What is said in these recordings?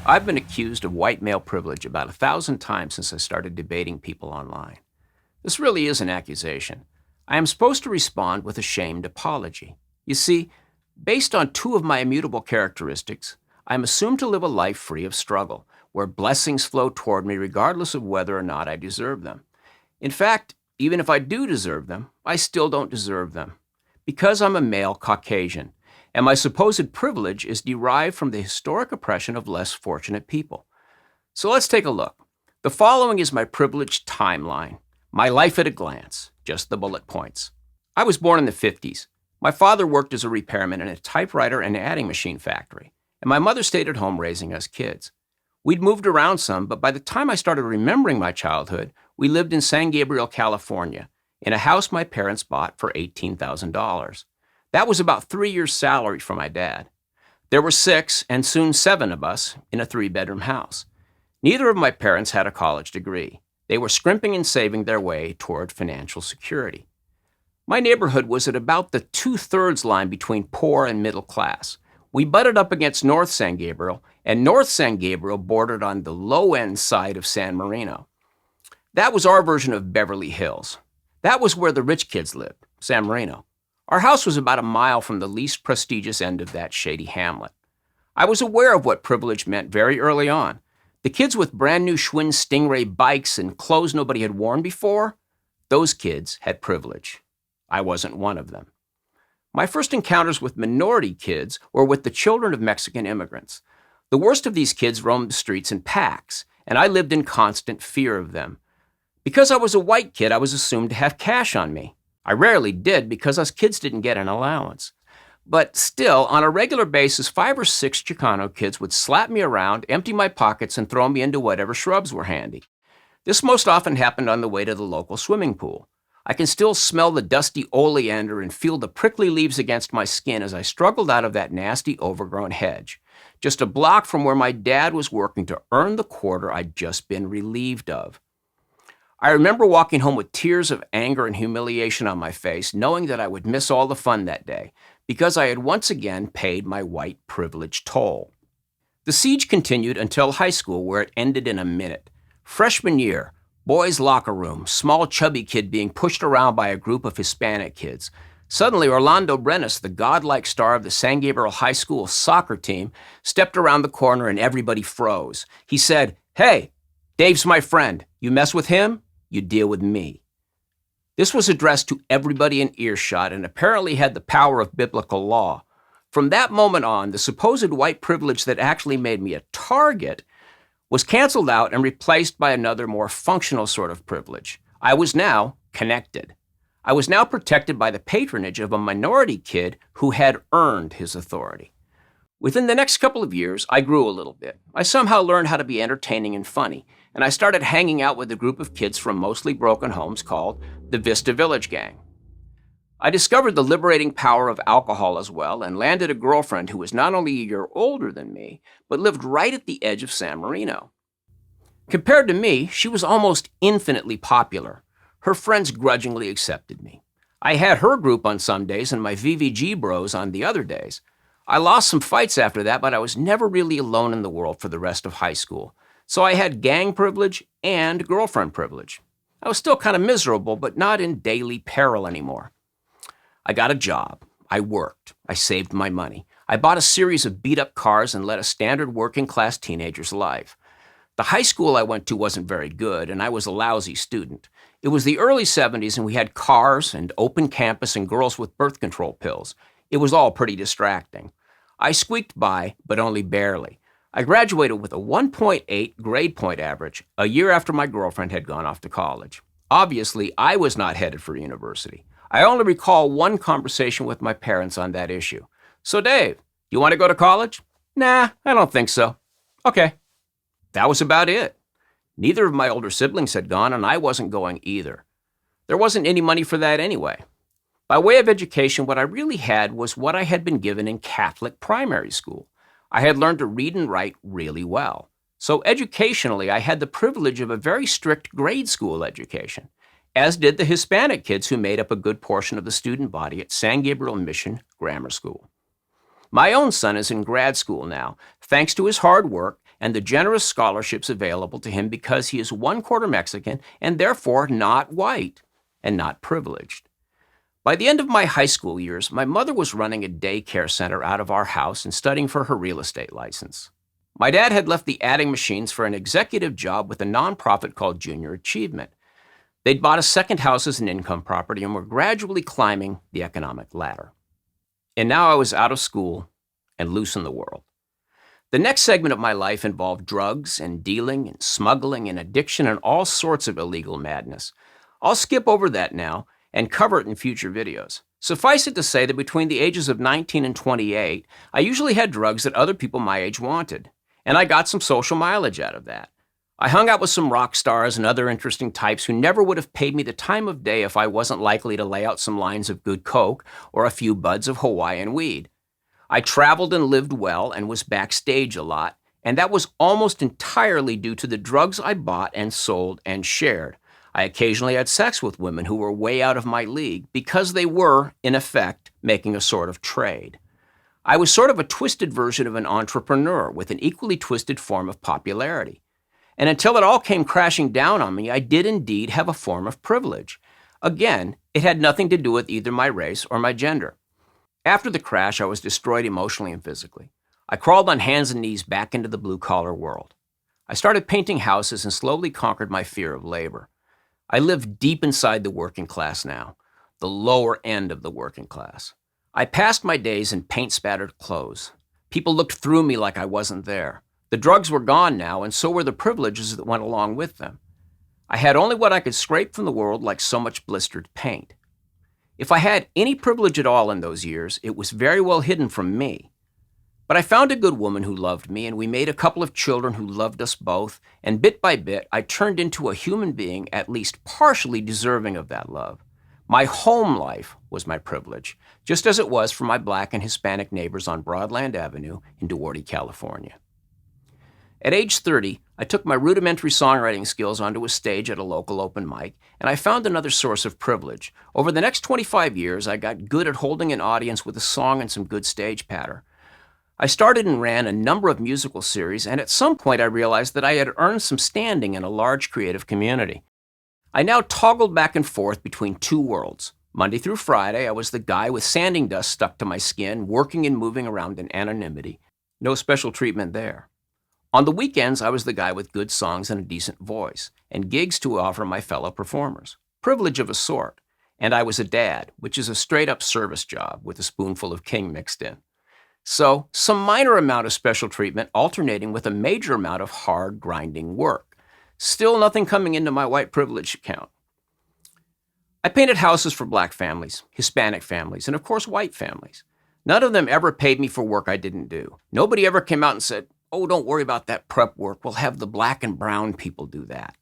I've been accused of white male privilege about 1,000 times since I started debating people online. This really is an accusation. I am supposed to respond with a shamed apology. You see, based on two of my immutable characteristics, I am assumed to live a life free of struggle, where blessings flow toward me regardless of whether or not I deserve them. In fact, even if I do deserve them, I still don't deserve them. Because I'm a male Caucasian, and my supposed privilege is derived from the historic oppression of less fortunate people. So let's take a look. The following is my privileged timeline. My life at a glance, just the bullet points. I was born in the 50s. My father worked as a repairman in a typewriter and adding machine factory, and my mother stayed at home raising us kids. We'd moved around some, but by the time I started remembering my childhood, we lived in San Gabriel, California, in a house my parents bought for $18,000. That was about 3 years' salary for my dad. There were 6 and soon 7 of us in a 3-bedroom house. Neither of my parents had a college degree. They were scrimping and saving their way toward financial security. My neighborhood was at about the 2/3 line between poor and middle class. We butted up against North San Gabriel, and North San Gabriel bordered on the low-end side of San Marino. That was our version of Beverly Hills. That was where the rich kids lived, San Marino. Our house was about a mile from the least prestigious end of that shady hamlet. I was aware of what privilege meant very early on. The kids with brand new Schwinn Stingray bikes and clothes nobody had worn before, those kids had privilege. I wasn't one of them. My first encounters with minority kids were with the children of Mexican immigrants. The worst of these kids roamed the streets in packs, and I lived in constant fear of them. Because I was a white kid, I was assumed to have cash on me. I rarely did because us kids didn't get an allowance. But still, on a regular basis, 5 or 6 Chicano kids would slap me around, empty my pockets, and throw me into whatever shrubs were handy. This most often happened on the way to the local swimming pool. I can still smell the dusty oleander and feel the prickly leaves against my skin as I struggled out of that nasty, overgrown hedge, just a block from where my dad was working to earn the quarter I'd just been relieved of. I remember walking home with tears of anger and humiliation on my face, knowing that I would miss all the fun that day, because I had once again paid my white privilege toll. The siege continued until high school, where it ended in a minute. Freshman year, boys' locker room, small chubby kid being pushed around by a group of Hispanic kids. Suddenly, Orlando Brenes, the godlike star of the San Gabriel High School soccer team, stepped around the corner and everybody froze. He said, "Hey, Dave's my friend. You mess with him, you deal with me." This was addressed to everybody in earshot and apparently had the power of biblical law. From that moment on, the supposed white privilege that actually made me a target was canceled out and replaced by another more functional sort of privilege. I was now connected. I was now protected by the patronage of a minority kid who had earned his authority. Within the next couple of years, I grew a little bit. I somehow learned how to be entertaining and funny, and I started hanging out with a group of kids from mostly broken homes called the Vista Village Gang. I discovered the liberating power of alcohol as well and landed a girlfriend who was not only a year older than me, but lived right at the edge of San Marino. Compared to me, she was almost infinitely popular. Her friends grudgingly accepted me. I had her group on some days and my VVG bros on the other days. I lost some fights after that, but I was never really alone in the world for the rest of high school. So I had gang privilege and girlfriend privilege. I was still kind of miserable, but not in daily peril anymore. I got a job. I worked. I saved my money. I bought a series of beat-up cars and led a standard working-class teenager's life. The high school I went to wasn't very good, and I was a lousy student. It was the early 70s, and we had cars and open campus and girls with birth control pills. It was all pretty distracting. I squeaked by, but only barely. I graduated with a 1.8 grade point average a year after my girlfriend had gone off to college. Obviously, I was not headed for university. I only recall one conversation with my parents on that issue. "So Dave, you want to go to college?" "Nah, I don't think so." "Okay." That was about it. Neither of my older siblings had gone, and I wasn't going either. There wasn't any money for that anyway. By way of education, what I really had was what I had been given in Catholic primary school. I had learned to read and write really well. So educationally, I had the privilege of a very strict grade school education, as did the Hispanic kids who made up a good portion of the student body at San Gabriel Mission Grammar School. My own son is in grad school now, thanks to his hard work and the generous scholarships available to him because he is 1/4 Mexican and therefore not white and not privileged. By the end of my high school years, my mother was running a daycare center out of our house and studying for her real estate license. My dad had left the adding machines for an executive job with a nonprofit called Junior Achievement. They'd bought a second house as an income property and were gradually climbing the economic ladder. And now I was out of school and loose in the world. The next segment of my life involved drugs and dealing and smuggling and addiction and all sorts of illegal madness. I'll skip over that now and cover it in future videos. Suffice it to say that between the ages of 19 and 28, I usually had drugs that other people my age wanted, and I got some social mileage out of that. I hung out with some rock stars and other interesting types who never would have paid me the time of day if I wasn't likely to lay out some lines of good coke or a few buds of Hawaiian weed. I traveled and lived well and was backstage a lot, and that was almost entirely due to the drugs I bought and sold and shared. I occasionally had sex with women who were way out of my league because they were, in effect, making a sort of trade. I was sort of a twisted version of an entrepreneur with an equally twisted form of popularity. And until it all came crashing down on me, I did indeed have a form of privilege. Again, it had nothing to do with either my race or my gender. After the crash, I was destroyed emotionally and physically. I crawled on hands and knees back into the blue-collar world. I started painting houses and slowly conquered my fear of labor. I live deep inside the working class now, the lower end of the working class. I passed my days in paint-spattered clothes. People looked through me like I wasn't there. The drugs were gone now, and so were the privileges that went along with them. I had only what I could scrape from the world like so much blistered paint. If I had any privilege at all in those years, it was very well hidden from me. But I found a good woman who loved me, and we made a couple of children who loved us both, and bit by bit, I turned into a human being at least partially deserving of that love. My home life was my privilege, just as it was for my Black and Hispanic neighbors on Broadland Avenue in Duarte, California. At age 30, I took my rudimentary songwriting skills onto a stage at a local open mic, and I found another source of privilege. Over the next 25 years, I got good at holding an audience with a song and some good stage patter. I started and ran a number of musical series, and at some point I realized that I had earned some standing in a large creative community. I now toggled back and forth between two worlds. Monday through Friday, I was the guy with sanding dust stuck to my skin, working and moving around in anonymity. No special treatment there. On the weekends, I was the guy with good songs and a decent voice, and gigs to offer my fellow performers. Privilege of a sort. And I was a dad, which is a straight-up service job with a spoonful of king mixed in. So, some minor amount of special treatment alternating with a major amount of hard, grinding work. Still nothing coming into my white privilege account. I painted houses for Black families, Hispanic families, and of course white families. None of them ever paid me for work I didn't do. Nobody ever came out and said, "Oh, don't worry about that prep work. We'll have the Black and brown people do that."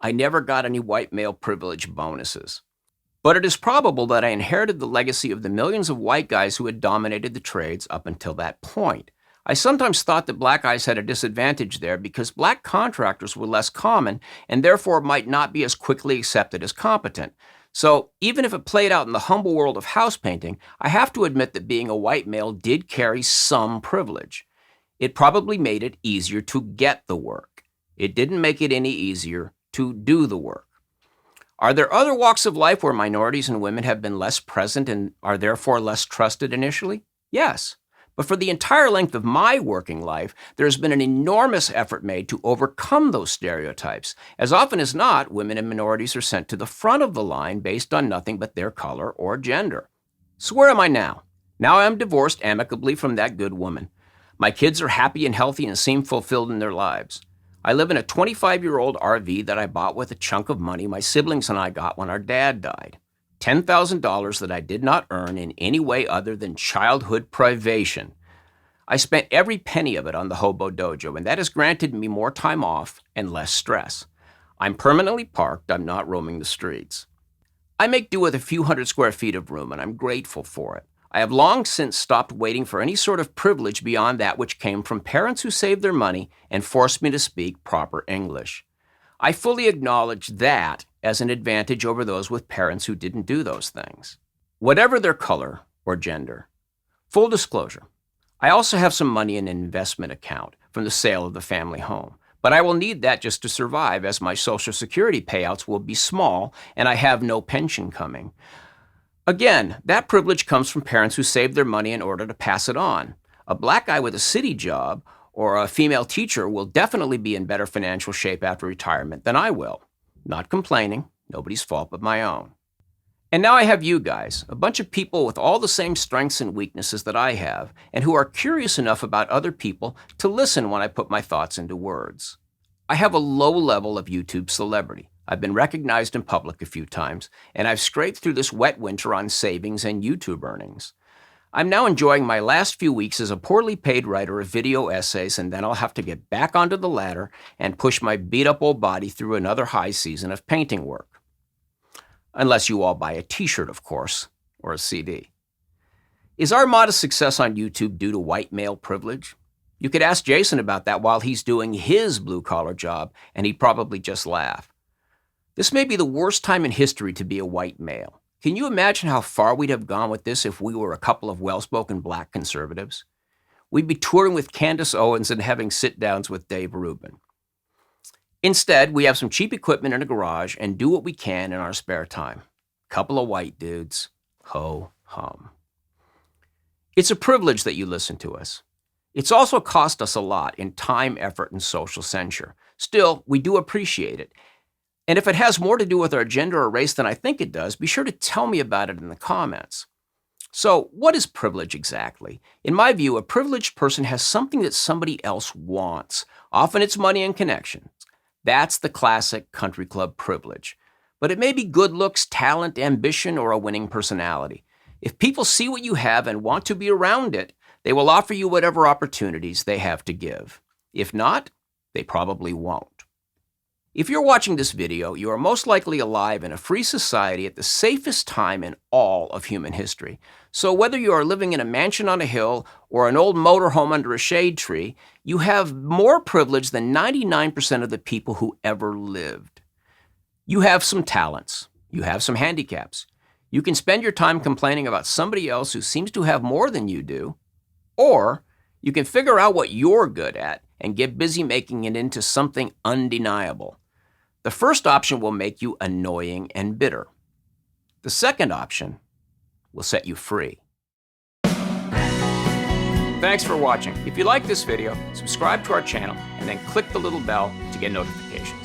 I never got any white male privilege bonuses. But it is probable that I inherited the legacy of the millions of white guys who had dominated the trades up until that point. I sometimes thought that Black guys had a disadvantage there because Black contractors were less common and therefore might not be as quickly accepted as competent. So even if it played out in the humble world of house painting, I have to admit that being a white male did carry some privilege. It probably made it easier to get the work. It didn't make it any easier to do the work. Are there other walks of life where minorities and women have been less present and are therefore less trusted initially? Yes. But for the entire length of my working life, there has been an enormous effort made to overcome those stereotypes. As often as not, women and minorities are sent to the front of the line based on nothing but their color or gender. So where am I now? Now I am divorced amicably from that good woman. My kids are happy and healthy and seem fulfilled in their lives. I live in a 25-year-old RV that I bought with a chunk of money my siblings and I got when our dad died. $10,000 that I did not earn in any way other than childhood privation. I spent every penny of it on the Hobo Dojo, and that has granted me more time off and less stress. I'm permanently parked. I'm not roaming the streets. I make do with a few hundred square feet of room, and I'm grateful for it. I have long since stopped waiting for any sort of privilege beyond that which came from parents who saved their money and forced me to speak proper English. I fully acknowledge that as an advantage over those with parents who didn't do those things, whatever their color or gender. Full disclosure, I also have some money in an investment account from the sale of the family home, but I will need that just to survive, as my Social Security payouts will be small and I have no pension coming. Again, that privilege comes from parents who saved their money in order to pass it on. A black guy with a city job or a female teacher will definitely be in better financial shape after retirement than I will. Not complaining, nobody's fault but my own. And now I have you guys, a bunch of people with all the same strengths and weaknesses that I have, and who are curious enough about other people to listen when I put my thoughts into words. I have a low level of YouTube celebrity. I've been recognized in public a few times, and I've scraped through this wet winter on savings and YouTube earnings. I'm now enjoying my last few weeks as a poorly paid writer of video essays, and then I'll have to get back onto the ladder and push my beat-up old body through another high season of painting work. Unless you all buy a t-shirt, of course, or a CD. Is our modest success on YouTube due to white male privilege? You could ask Jason about that while he's doing his blue-collar job, and he'd probably just laugh. This may be the worst time in history to be a white male. Can you imagine how far we'd have gone with this if we were a couple of well-spoken black conservatives? We'd be touring with Candace Owens and having sit-downs with Dave Rubin. Instead, we have some cheap equipment in a garage and do what we can in our spare time. Couple of white dudes. Ho-hum. It's a privilege that you listen to us. It's also cost us a lot in time, effort, and social censure. Still, we do appreciate it. And if it has more to do with our gender or race than I think it does, be sure to tell me about it in the comments. So, what is privilege exactly? In my view, a privileged person has something that somebody else wants. Often it's money and connections. That's the classic country club privilege. But it may be good looks, talent, ambition, or a winning personality. If people see what you have and want to be around it, they will offer you whatever opportunities they have to give. If not, they probably won't. If you're watching this video, you are most likely alive in a free society at the safest time in all of human history. So whether you are living in a mansion on a hill or an old motorhome under a shade tree, you have more privilege than 99% of the people who ever lived. You have some talents. You have some handicaps. You can spend your time complaining about somebody else who seems to have more than you do, or you can figure out what you're good at and get busy making it into something undeniable. The first option will make you annoying and bitter. The second option will set you free. Thanks for watching. If you like this video, subscribe to our channel and then click the little bell to get notifications.